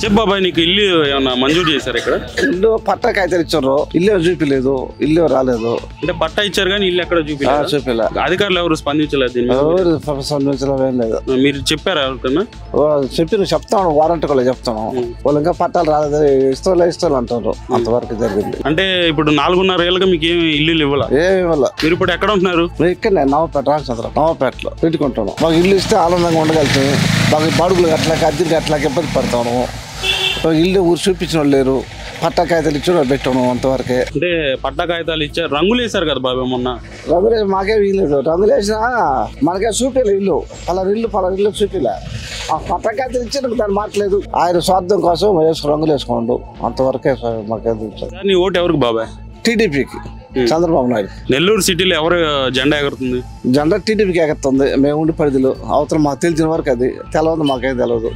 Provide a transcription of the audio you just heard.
చెప్పు బాబాయ్, నీకు ఇల్లు ఏమన్నా మంజూరు చేశారు ఇక్కడ? ఇల్లు పట్టా కాగితాలు ఇచ్చారు, ఇల్లు చూపిలేదు, ఇల్లు రాలేదు. అంటే పట్టా ఇచ్చారు కానీ ఇల్లు ఎక్కడ చూపించారు? చూపిలే. అధికారులు ఎవరు స్పందించలేదు దీని మీద? ఏం లేదు. మీరు చెప్పారా ఎవరికన్నా? చెప్తాను, వారంటీ కూడా చెప్తాను. వాళ్ళు ఇంకా పట్టాలు రాలేదు, ఇస్తాను అంటారు. అంతవరకు జరిగింది. అంటే ఇప్పుడు 4.5 ఏళ్ళగా మీకు ఏమి ఇల్లు ఇవ్వాల? ఏమి ఇవ్వాల. మీరు ఇప్పుడు ఎక్కడ ఉంటున్నారు? ఇక్కడ నవపేట, రామచంద్ర నవపేటలో పెట్టుకుంటాను. మాకు ఇల్లు ఇస్తే ఆనందంగా ఉండగలుగుతాం. మాకు బాడుగులు కట్టలేక, అద్దెలు కట్టలేక ఇబ్బంది పడతాను. ఇల్లు ఊరు చూపించిన వాళ్ళు లేరు. పట్టా కాగితాలు ఇచ్చి పెట్టాను అంతవరకే. అంటే పట్టా కాగితాలు ఇచ్చారు, రంగులు వేశారు కదా బాబాయ్ మొన్న? రంగులు మాకే వీలేదు. రంగులు వేసినా మనకే చూపిలే ఇల్లు, పలా ఇల్లు చూపిలే. ఆ పట్టా కాగితాలు ఇచ్చి దాన్ని మాట్లేదు. ఆయన స్వార్థం కోసం రంగులు వేసుకోండు అంతవరకే. మాకే నీ ఓటు ఎవరికి బాబాయ్? టీడీపీకి, చంద్రబాబు నాయుడు. నెల్లూరు సిటీలో ఎవరు జెండా ఎగురుతుంది? జెండా టీడీపీకి ఎగురుతుంది. మేము ఉండి పరిధిలో అవతల మాకు తెలిసిన వరకు, అది తెలియదు, మాకేం తెలియదు.